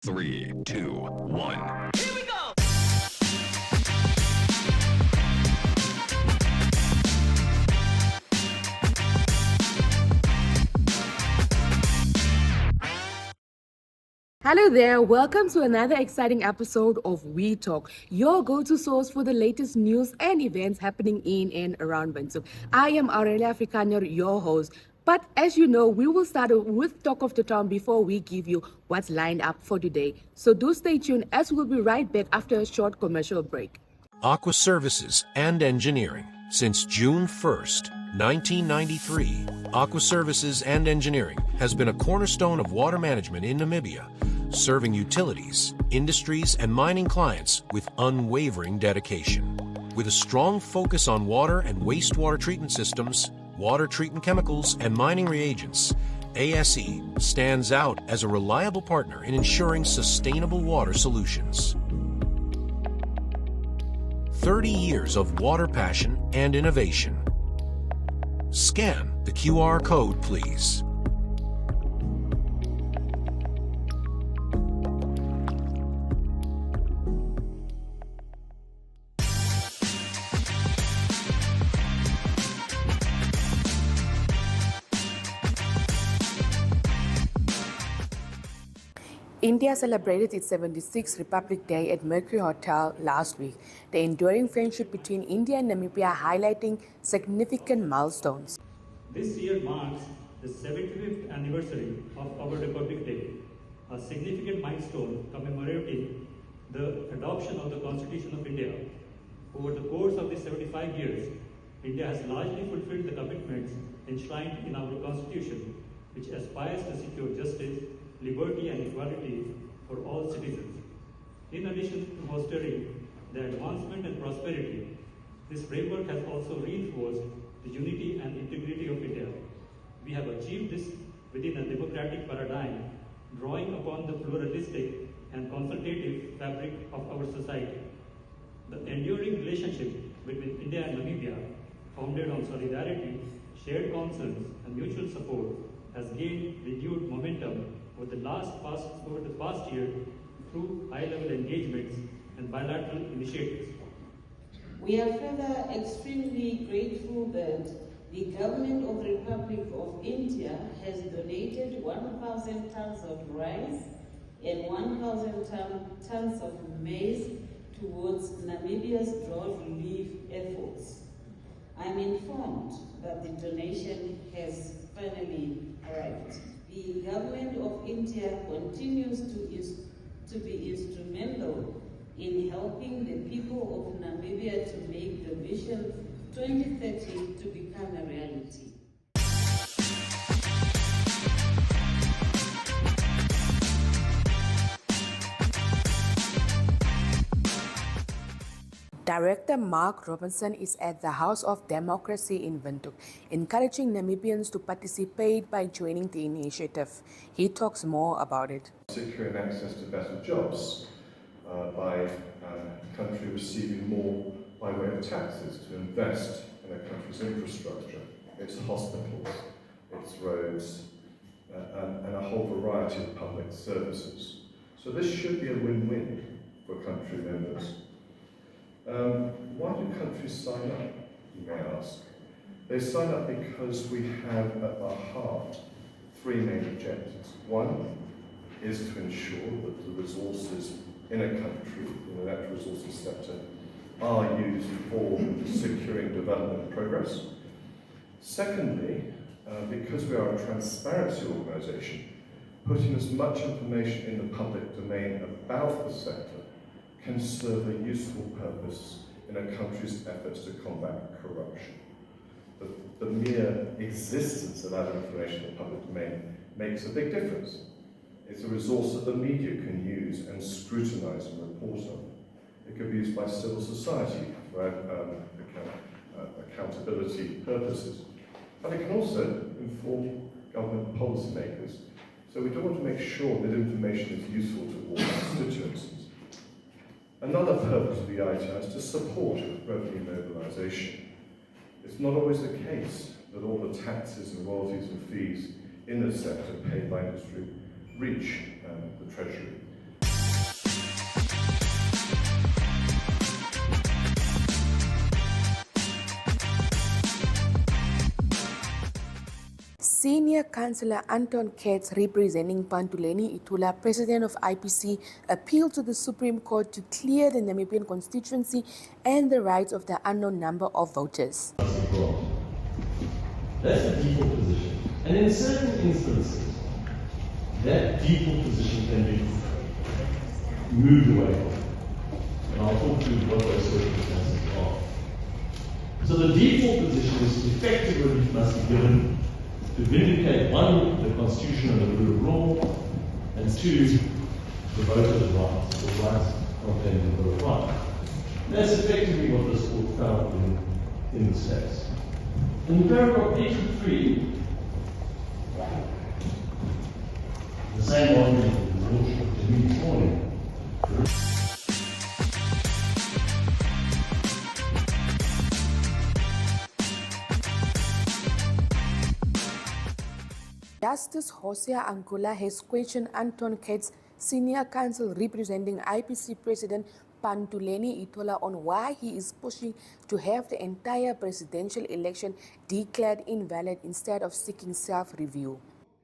Three, two, one. Here we go! Hello there, welcome to another exciting episode of We Talk, your go-to source for the latest news and events happening in and around Windhoek. I am Aurelia Afrikaner, your host. But as you know, we will start with Talk of the Town before we give you what's lined up for today. So do stay tuned as we'll be right back after a short commercial break. Aqua Services and Engineering. Since June 1st, 1993, Aqua Services and Engineering has been a cornerstone of water management in Namibia, serving utilities, industries, and mining clients with unwavering dedication. With a strong focus on water and wastewater treatment systems, water treatment chemicals, and mining reagents, ASE stands out as a reliable partner in ensuring sustainable water solutions. 30 years of water passion and innovation. Scan the QR code, please. India celebrated its 76th Republic Day at Mercury Hotel last week. The enduring friendship between India and Namibia highlighting significant milestones. This year marks the 75th anniversary of our Republic Day, a significant milestone commemorating the adoption of the Constitution of India. Over the course of these 75 years, India has largely fulfilled the commitments enshrined in our Constitution, which aspires to secure justice, liberty and equality for all citizens. In addition to fostering the advancement and prosperity, this framework has also reinforced the unity and integrity of India. We have achieved this within a democratic paradigm, drawing upon the pluralistic and consultative fabric of our society. The enduring relationship between India and Namibia, founded on solidarity, shared concerns, and mutual support, has gained renewed momentum over the past year through high-level engagements and bilateral initiatives. We are further extremely grateful that the Government of the Republic of India has donated 1,000 tons of rice and 1,000 tons of maize towards Namibia's drought relief efforts. I'm informed that the donation has finally arrived. The Government of India continues to be instrumental in helping the people of Namibia to make the Vision 2030 to become a reality. Director Mark Robinson is at the House of Democracy in Windhoek, encouraging Namibians to participate by joining the initiative. He talks more about it. Securing access to better jobs by a country receiving more by way of taxes to invest in a country's infrastructure, its hospitals, its roads, and a whole variety of public services. So this should be a win-win for country members. Why do countries sign up, you may ask? They sign up because we have at our heart three main objectives. One is to ensure that the resources in a country, in the natural resources sector, are used for securing development and progress. Secondly, because we are a transparency organisation, putting as much information in the public domain about the sector can serve a useful purpose in a country's efforts to combat corruption. The mere existence of that information in the public domain makes a big difference. It's a resource that the media can use and scrutinise and report on. It can be used by civil society for accountability purposes. But it can also inform government policymakers. So we do want to make sure that information is useful to all constituencies. Another purpose of the ITI is to support revenue mobilisation. It's not always the case that all the taxes and royalties and fees in the sector paid by industry reach the Treasury. Senior Councillor Anton Katz, representing Pantuleni Itula, President of IPC, appealed to the Supreme Court to clear the Namibian constituency and the rights of the unknown number of voters. That's the default position. And in certain instances, that default position can be moved away from. And I'll talk to you what those circumstances are. So the default position is effective relief must be given to vindicate, one, the Constitution and the rule of law, and two, the voters' rights, the rights contained in the Bill of Rights. That's effectively what this court found in this case. In paragraph 83, the same argument that was launched to me this morning. Justice Hosea Ankula has questioned Anton Katz, Senior Counsel representing IPC President Pantuleni Itola, on why he is pushing to have the entire presidential election declared invalid instead of seeking self-review.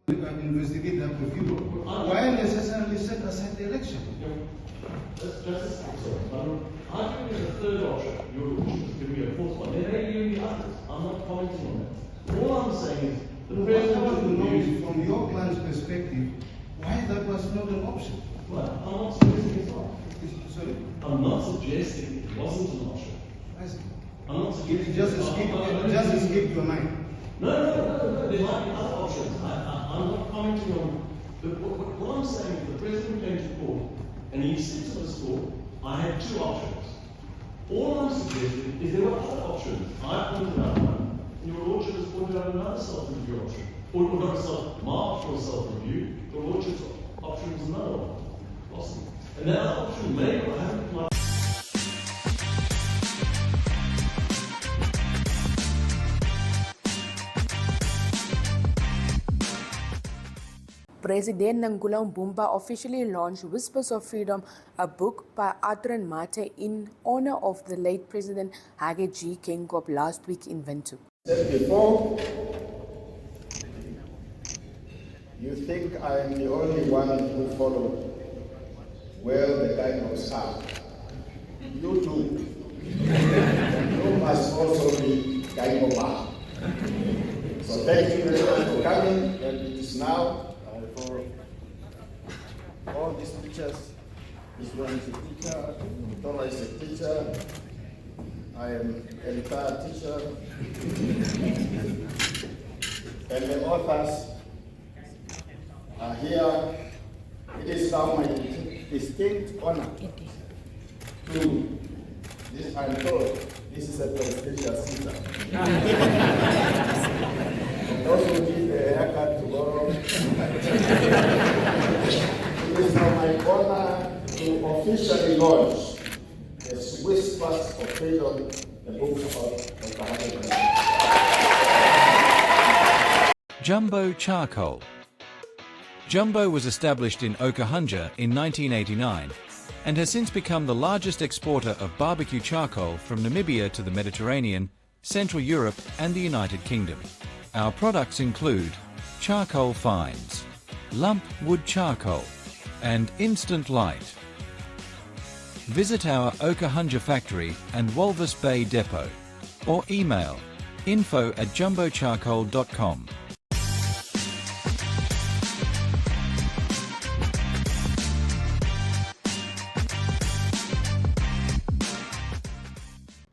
Investigate that review. Why necessarily set aside the election? Justice, sorry, I'm arguing the third option. Your option is giving me a fourth one. There may be any others. I'm not commenting on that. All I'm saying is the president. I want to know from your client's perspective why that was not an option. Well, I'm not suggesting it's not. Sorry? I'm not suggesting it wasn't an option. I see. I'm not suggesting It just escaped your mind. No. There might be other options. I'm not commenting on. But what I'm saying is the president came to court and he said to this court, I had two options. All I'm suggesting is there were other options. I pointed out one, and your lordship has pointed out another self-review option. Or not a self-marked self-review, your lordship's option was another one. Awesome. And that other option may or haven't come up. President Nangula Mbumba officially launched Whispers of Freedom, a book by Audrin Mathe in honor of the late President Hage G. Geingob last week in Windhoek. Said before, you think I am the only one who followed where the Geingobs are. You too. You must also be Geingob. So thank you very much for coming, and it is now for all these teachers. This one is a teacher, Tola is a teacher, I am a retired teacher, and the authors are here. It is now my distinct honor to this, I'm told this is a presidential season. Those who give a haircut tomorrow. It is now my honor to officially launch the Whispers of Freedom, the book of the Jumbo Charcoal. Jumbo was established in Okahunja in 1989 and has since become the largest exporter of barbecue charcoal from Namibia to the Mediterranean, Central Europe and the United Kingdom. Our products include charcoal fines, lump wood charcoal and instant light. Visit our Okahunja factory and Walvis Bay depot or email info@jumbocharcoal.com.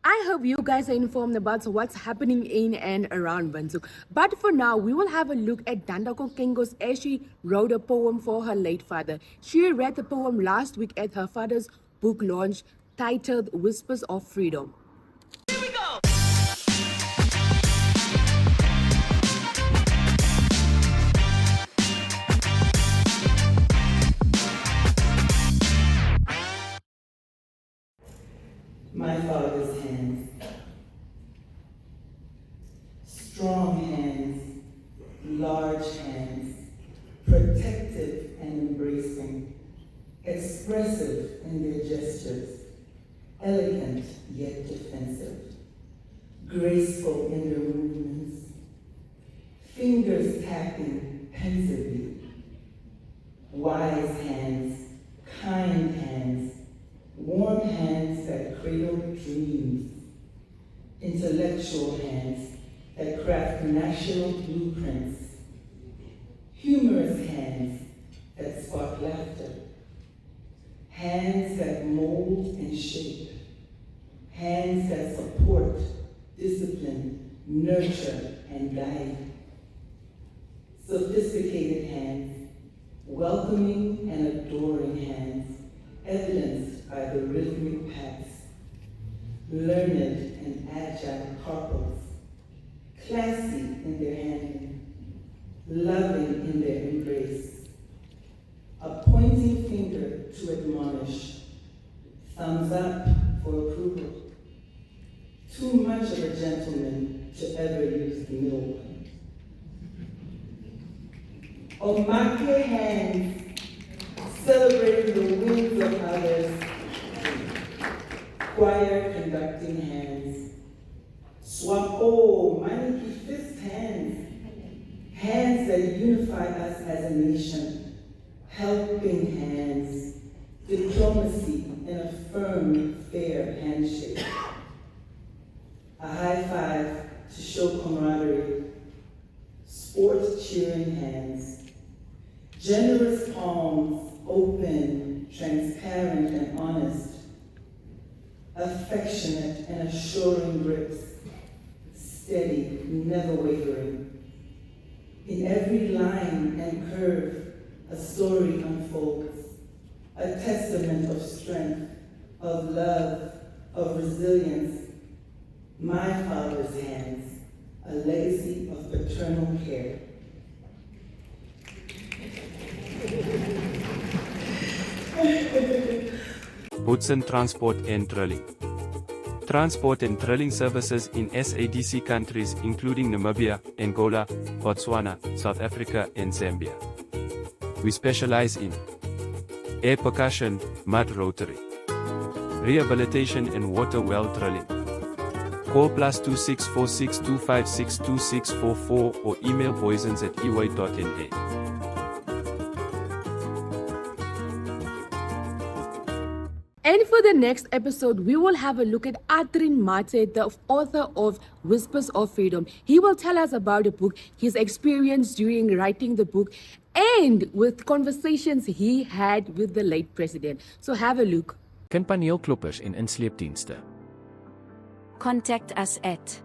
I hope you guys are informed about what's happening in and around Windhoek. But for now, we will have a look at Dandako Kengos as she wrote a poem for her late father. She read the poem last week at her father's book launch titled Whispers of Freedom. Here we go! My father's hands, strong hands, large hands, protective and embracing, expressive in their gestures, elegant yet defensive, graceful in their movements, fingers tapping pensively. Wise hands, kind hands, warm hands that cradle dreams. Intellectual hands that craft national blueprints. Humorous hands that spark laughter. Hands that mold and shape. Hands that support, discipline, nurture, and guide. Sophisticated hands, welcoming and adoring hands, evidenced by the rhythmic pats. Learned and agile carpals, classy in their handling, loving in their embrace. A pointing finger to admonish, thumbs up for approval. Too much of a gentleman to ever use the middle one. Omake hands, celebrating the wins of others. Choir conducting hands. Swapo, maniki fist hands. Hands that unify us as a nation. Helping hands, diplomacy in a firm, fair handshake. A high five to show camaraderie, sports cheering hands, generous palms, open, transparent, and honest, affectionate and assuring grips, steady, never wavering. In every line and curve, a story unfolds, a testament of strength, of love, of resilience. My father's hands, a legacy of paternal care. Bootsen Transport and Drilling. Transport and drilling services in SADC countries including Namibia, Angola, Botswana, South Africa, and Zambia. We specialize in air percussion, mud rotary, rehabilitation and water well drilling. Call +26 4625 2644 or email boysons@ey.na. And for the next episode, we will have a look at Audrin Mathe, the author of Whispers of Freedom. He will tell us about the book, his experience during writing the book, and with conversations he had with the late president. So have a look. Kan paneelkloppers en insleepdienste. Contact us at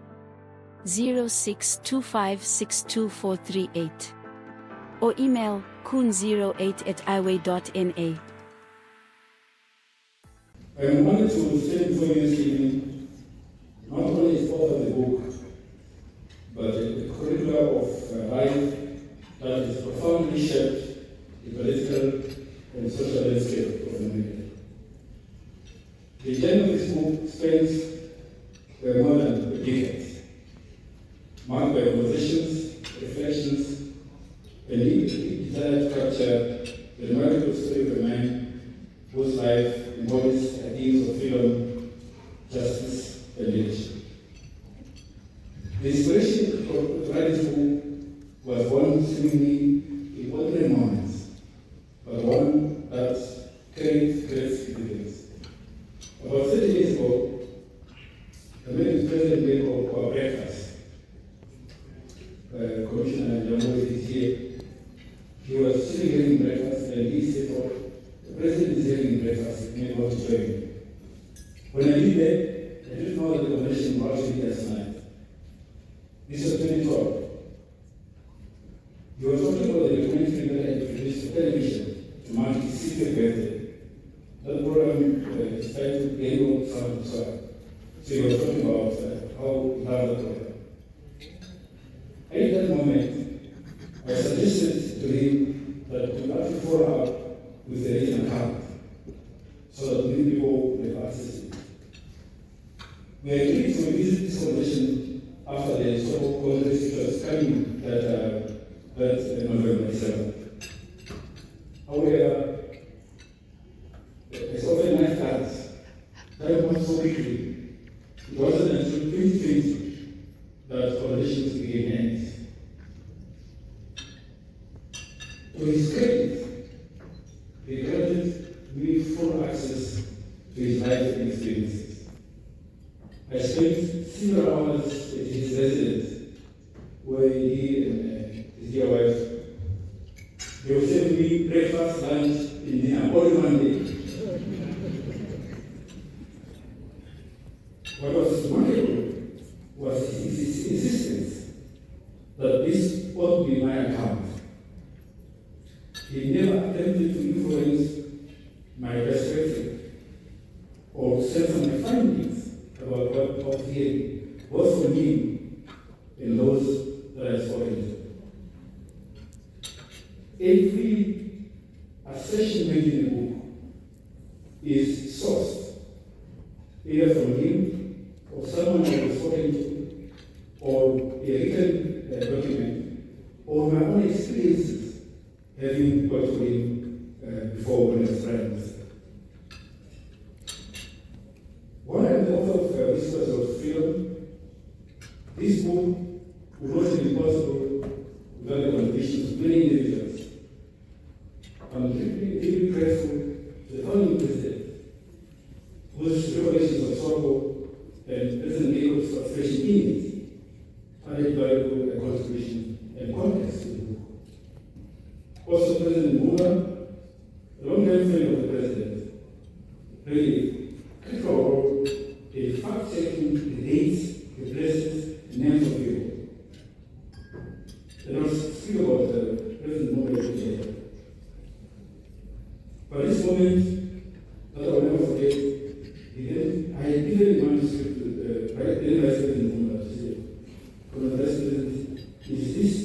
0625624438 or email koen08@iway.na. I wanted to stand before you this evening, not only as author of the book, but a curriculum of life that has profoundly shaped the political and social landscape of Namibia. The journey of this book spans more than decades, marked by conversations, reflections, and deep desire to capture the remarkable story of a man whose life embodies ideals of freedom, justice, and leadership. The inspiration to write this book was one seemingly in ordinary moments, but one that carried great significance. About 30 years ago, the American president made our breakfast. Commissioner Jambo is here. He was sitting having breakfast and he said, "Oh, the president is having breakfast, you may want to join me." When I did that, I didn't know that the conversation was actually last night. This was 2012. You were talking about the documentary that I produced for television to mark his 60th birthday. That program is titled Game of Sound. So you were talking about how you have that program. At that moment, I suggested to him that we have to follow up with the written account so that many people will have access to it. We agreed to revisit this conversation after the so-called Congress which was coming that November 7th. However, as often life does, time went so quickly. It wasn't until 2020 that conversations began hands. me full access to his life and experiences. I spent several hours at his residence, where he and his dear wife, they would serve me breakfast, lunch, and dinner all in one day. What was remarkable was his insistence that this ought to be my account. He never attempted to influence my perspective or censor my findings about what he was for me and those that I spoken to. Every assertion made in the book is sourced either from him or someone I was spoken to, or a written document, or my own experiences having worked with him before when I was friends. While I'm the author of Whispers of Freedom, this book would not have been possible without the contributions of many individuals. I'm deeply grateful to the founding president, whose revelations of sorrow and President Jacob's frustration in it added valuable contribution and context to the book. Also, President Mula, a long-time friend of the president, played a critical role in fact-checking the dates, the places, the names of people. And I'll speak about President Mula later. But this moment, that I will never forget, I had given a manuscript to the Vice President Mula to say, from the Vice President, is this?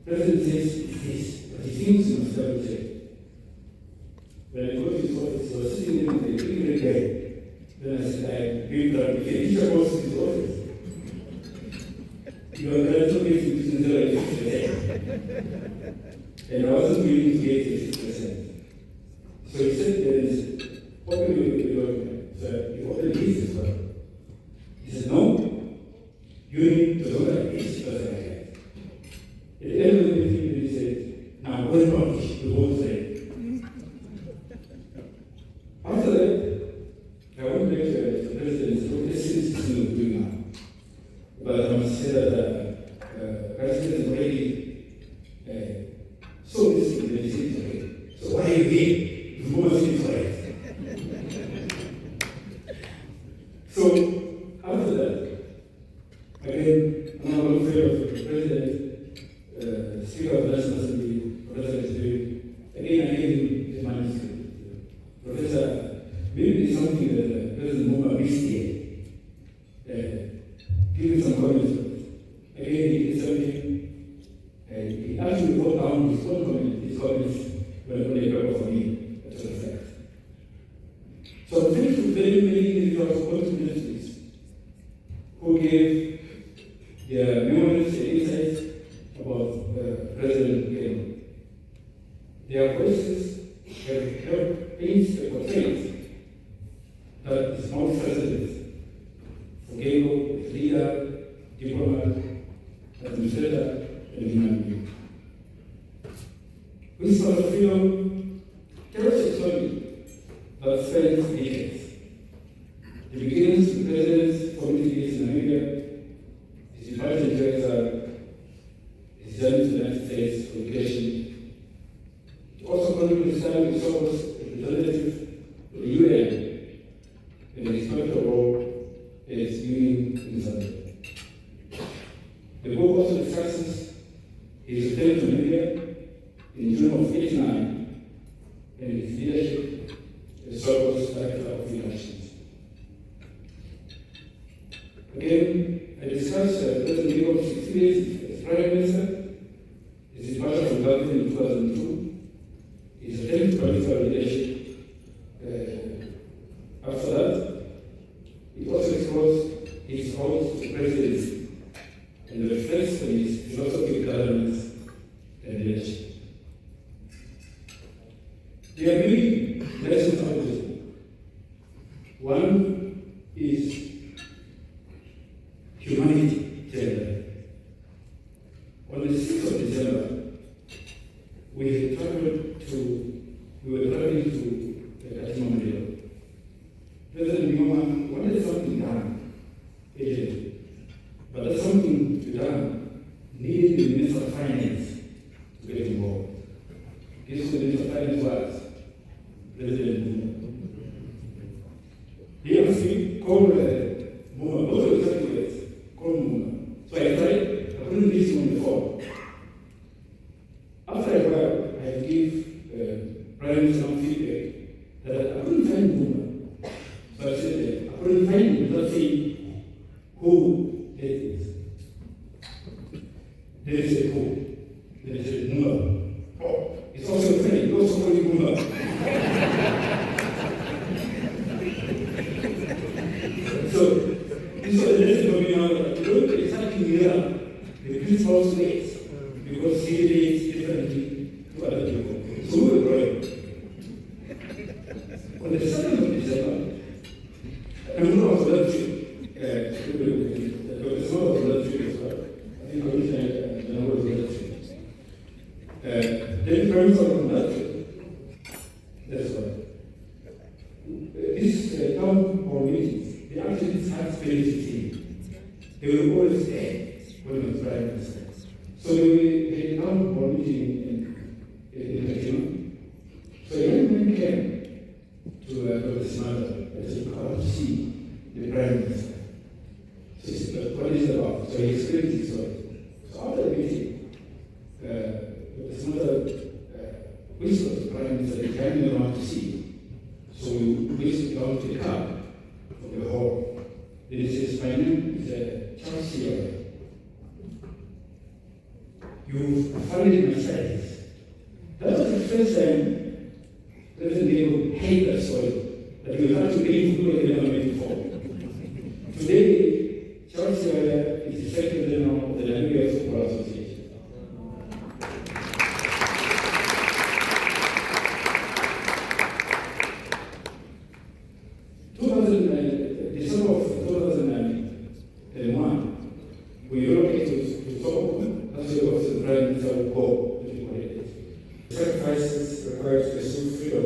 President says it's this, but he thinks he must double check. When I go to his office, he was sitting there with a big red guy. Then I said, I believe that we can each goes to his office. You are going to make between 0 and 50%. And I wasn't willing to get 50%. So he said, there is, open your document. So he opened his as well. He said, no, you need to look at this person again. At the end of the meeting, he said, now go and publish the whole thing. After that, I went back to the president and said, look, this is what we're doing now. But I must say that the president already saw this in the decision. So why are you here? You must be right. So after that, again, I'm not afraid of the president, Speaker of the National Assembly, Professor Israel. Again, I gave him the manuscript. Professor, maybe it's something that President Muma missed here. Give him some comments. Again, he did something. He actually wrote down his own comments when on a paper for me, as a fact. So I'm thankful to very many individuals who contributed to this, who gave their memories and insights about President Kennedy. Their voices have helped paint a portrait that is multifaceted. For Gego, as leader, diplomat, administrator, and human being. Whispers of Freedom tells a story that spans decades. It begins with the president's communities in Namibia, his departure to exile, his journey to the United States for education. It also chronicles his time with Soros, representative of the UN, and his historical role as union in Zambia. The book also discusses his return to Namibia in June of '89 and his leadership as Soros Director of Relations. Again, I discussed President Jacob's experience as Prime Minister, his departure from government in 2002, his attempt to political leadership. After that, it also explores his role to presidency and reflects on his philosophy of governance and leadership. There are many lessons out of this book. One is humanity gender. On the 6th of December, we were traveling to wanted something done, but that's something to be done needed the Minister of Finance to get involved. This is the Minister of Finance was President Muma. He asked me, call Muma, those are exactly words, call Muma. So I tried, I couldn't reach him on the phone. After a while, I gave Prime Minister some feedback that I couldn't find Muma. So I said, I couldn't find him without saying who it is. Then he said, who? Then he said, Muma. Oh, it's also a friend, you also call him Muma. So, this was the lesson for me now that don't exactly mirror the principal's ways because he relates differently to other people. So we were growing. On the 2nd of December, I remember I was on that trip. There was a lot of that trip as well. I think originally the number was on that trip. Then Prime Minister on that trip. That's why. This town hall meetings, they actually had spirit team. They were always there when I was Prime Minister. So they had a town hall meeting in Fatima. So a young man came to Dr. Smada and said, I want to see the Prime Minister. So he said, what is it about? So he explained his story. So after the meeting, Dr. Smada whispered to the Prime Minister, he came around to see. So we whispered down to the car from the hall. Then he says, my name is Charles Sierra. You funded my studies. That was the first time President Diego hated that story, that we had to leave people they never met before. Today, Charles Sierra is the Secretary General of the Nigeria Football Association. December of 2001, we relocated to Stockholm. That's where also the Prime Minister will go to the sacrifices required to pursue freedom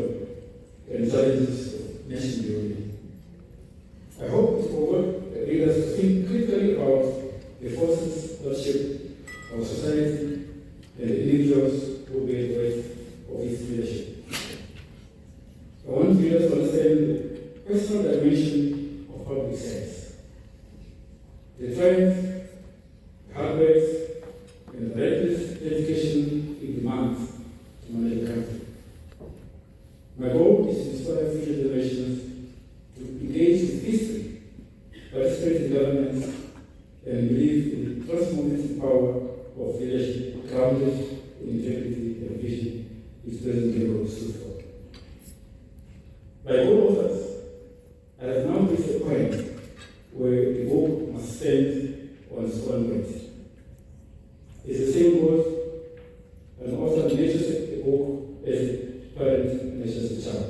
and challenges of nation building. I hope to provoke leaders to think critically about the forces that shape our society and the individuals who bear the weight of its leadership. I want leaders to understand the personal dimension of public service. The triumph, hard work, and the relentless dedication it demands to manage the country. My goal is to inspire future generations to engage with history, participate in governance, and believe in the transformative power of leadership grounded in integrity and vision, which President Diego stood for. By all authors, I have now reached a point where the book must stand on its own weight. It's the same word an author measures the book as a parent measures the child.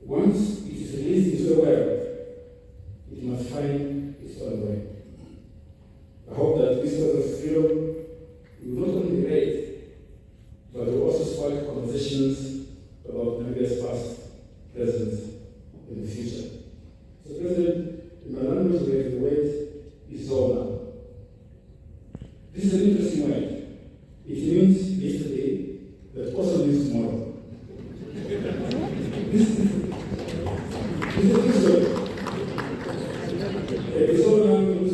Once it is released into the world, it must find its own way. I hope that Whispers of Freedom will not only read, but will also spark conversations about Namibia's past, present, and the future. So, President, in my language, we have the word Izola. This is an interesting word. It means yesterday, but also means tomorrow. This is a good word. Izola means,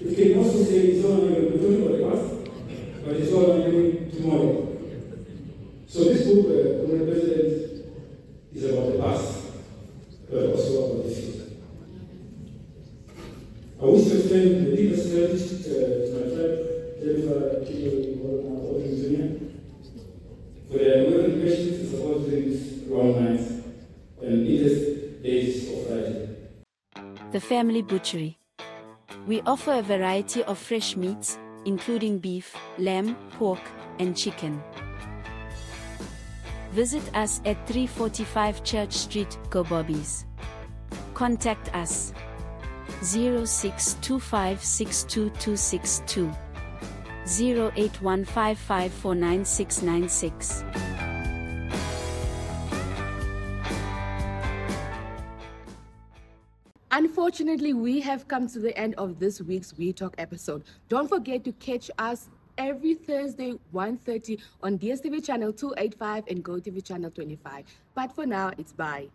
you can also say Izola, we're talking about the past, but Izola means tomorrow. So this book, President, is about the past, but also about the future. I wish to extend the deepest gratitude to my tribe, Jennifer Audrin Mathe, for their unwavering patience and support during these long nights and needless days of writing. The Family Butchery. We offer a variety of fresh meats, including beef, lamb, pork, and chicken. Visit us at 345 Church Street, Go Bobbies. Contact us 0625622262 08155499696. Unfortunately, we have come to the end of this week's We Talk episode. Don't forget to catch us every Thursday, 1:30 on DSTV channel 285 and GoTV channel 25. But for now, it's bye.